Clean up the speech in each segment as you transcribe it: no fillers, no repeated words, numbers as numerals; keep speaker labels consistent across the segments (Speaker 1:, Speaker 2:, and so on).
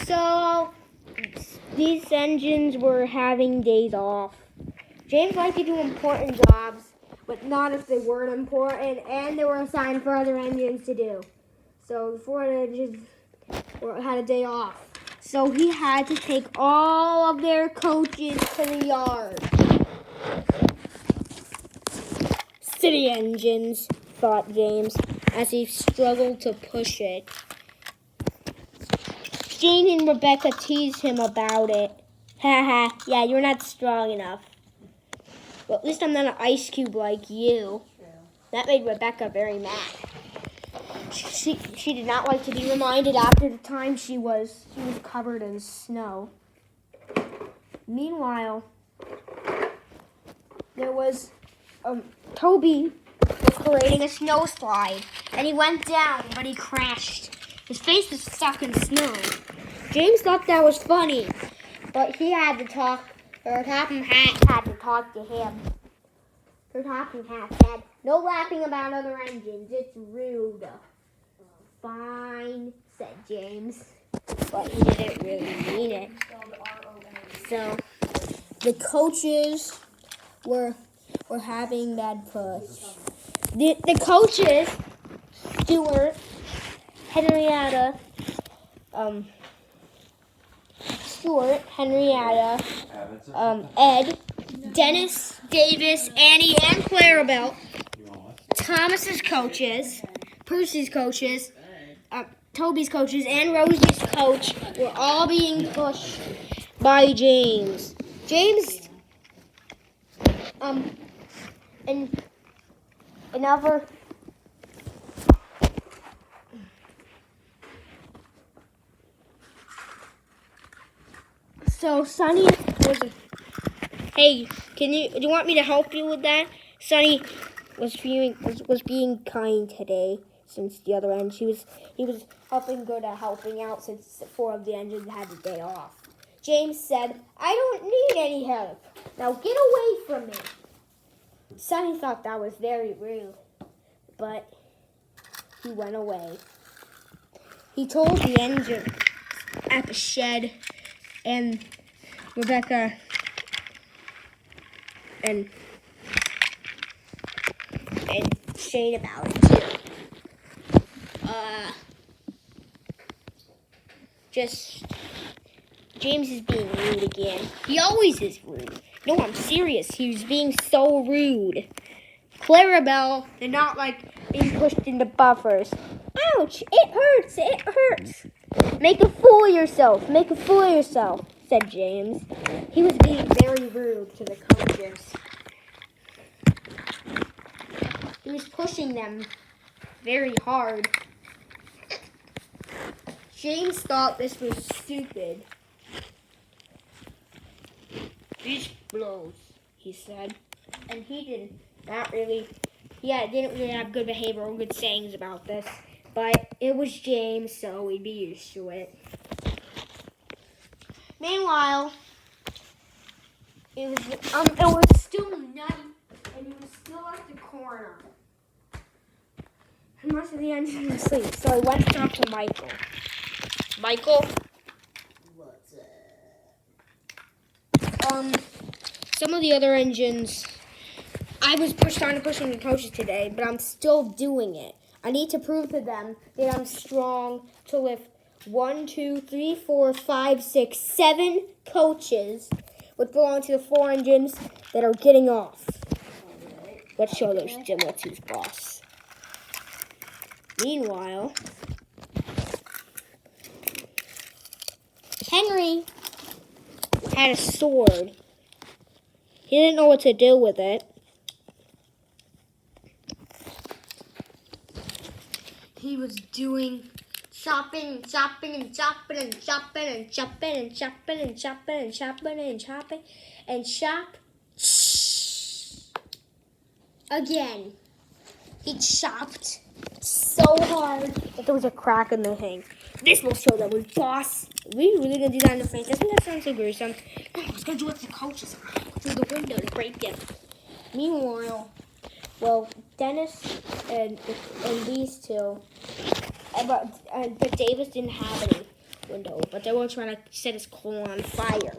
Speaker 1: So, these engines were having days off. James liked to do important jobs, but not if they weren't important, and they were assigned for other engines to do. So, the Ford engines had a day off. So, he had to take all of their coaches to the yard. City engines, thought James, as he struggled to push it. Jane and Rebecca teased him about it. Haha, yeah, you're not strong enough. Well, at least I'm not an ice cube like you. That made Rebecca very mad. She did not like to be reminded after the time she was covered in snow. Meanwhile, there was Toby was creating a snow slide, and he went down, but he crashed. His face was stuck in snow. James thought that was funny, but he had to talk, or Talking Hat had to talk to him. The Talking Hat said, "No laughing about other engines, it's rude." "Fine," said James, but he didn't really mean it. So, the coaches were having that push. The coaches, Stuart, Henrietta, Ed, Dennis, Davis, Annie, and Clarabelle, Thomas's coaches, Percy's coaches, Toby's coaches, and Rosie's coach were all being pushed by James. James, and another. So Sonny was, "Hey, do you want me to help you with that?" Sonny was being kind today since the other end. He was helping out since 4 of the engines had the day off. James said, "I don't need any help. Now get away from me." Sonny thought that was very rude, but he went away. He told the engine at the shed and Rebecca and Shane about it too. James is being rude again. He always is rude. No, I'm serious. He was being so rude. Clarabelle did not like being pushed into buffers. "Ouch! It hurts! It hurts!" Make a fool of yourself, said James. He was being very rude to the coaches. He was pushing them very hard. James thought this was stupid. "This blows," he said. And he didn't really have good behavior or good sayings about this. But it was James, so we'd be used to it. Meanwhile, it was still night, and he was still at the corner. And most of the engine was asleep, so he went to talk to Michael. "Michael? What's up?" Some of the other engines, I was trying to push on the coaches today, but I'm still doing it. I need to prove to them that I'm strong to lift 1, 2, 3, 4, 5, 6, 7 coaches, which belong to the 4 engines that are getting off. Let's show those dimwits who's boss. Meanwhile, Henry had a sword. He didn't know what to do with it. He was doing chopping and chop again. He chopped so hard that there was a crack in the thing. This will show them we're boss. Are we really gonna do that in the face? Doesn't that sound so gruesome? No, let's go do it to the coaches. Through the window to break them. Meanwhile, well, Dennis and these two, but Davis didn't have any. window, but they were trying to set his car on fire.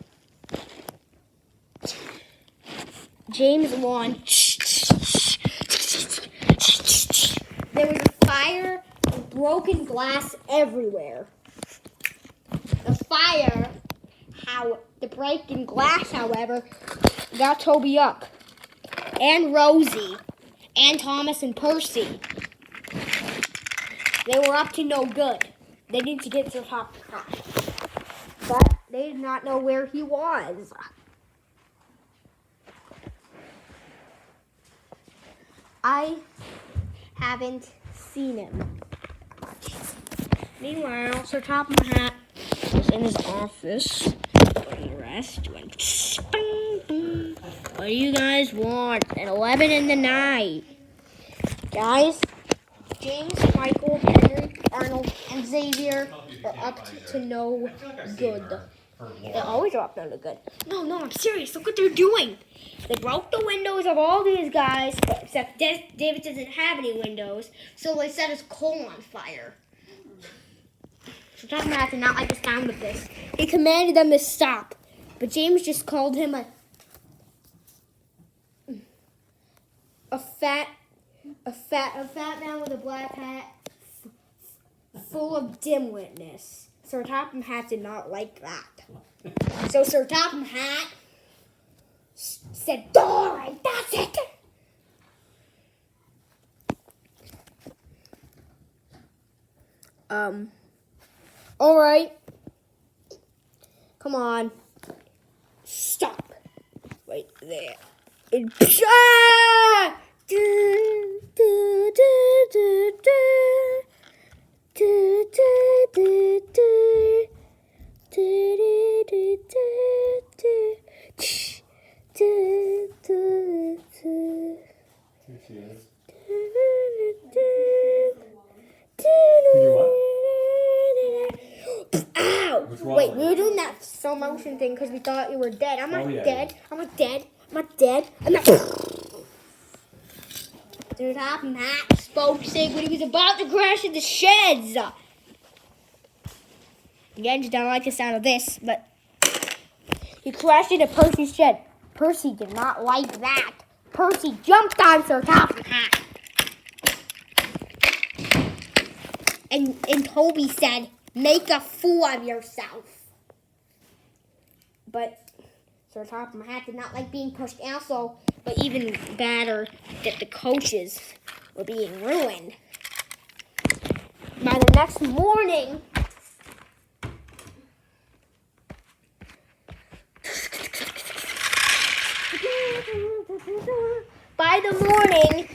Speaker 1: James won. There was a fire and broken glass everywhere. The broken glass, however, got Toby up. And Rosie. And Thomas and Percy. They were up to no good. They needed to get to the top of the house. But they did not know where he was. I haven't seen him. Meanwhile, Sir Top of the Hat was in his office. Getting rest. Went bing, bing. What do you guys want? At 11 in the night. Guys, James, Michael, Henry, Arnold, and Xavier are up to no good. They always are up to no good. No, I'm serious. Look what they're doing. They broke the windows of all these guys, but except David doesn't have any windows, so they set his coal on fire. So Tom Hat did not like the sound of this. He commanded them to stop, but James just called him a fat man with a black hat, full of dimwitness. Sir Topham Hatt did not like that. So Sir Topham Hatt said, "All right, that's it." All right. Come on. Stop. Right there. Ow! Wait, we were doing that slow motion thing because we thought you were dead. I'm not dead. I'm not dead. I'm not dead. I'm not. Sir Topham Hatt spoke Sig when he was about to crash into sheds. Again, you don't like the sound of this, but he crashed into Percy's shed. Percy did not like that. Percy jumped on Sir Topham Hatt. And Toby said, "Make a fool of yourself." But Sir Topham Hatt did not like being pushed. Also, but even badder, that the coaches were being ruined. By the next morning,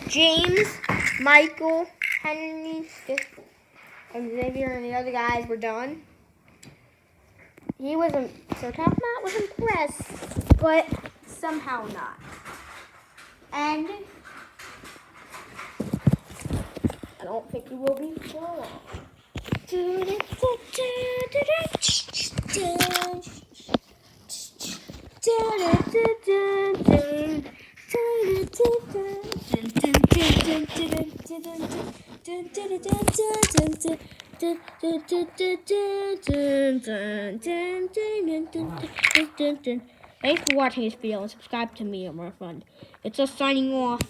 Speaker 1: James, Michael, Henry, and Xavier and the other guys were done. Sir Topham Hatt was impressed, but somehow not. And I don't think he will be for long. Thanks for watching this video and subscribe to me and my friend. It's us signing off.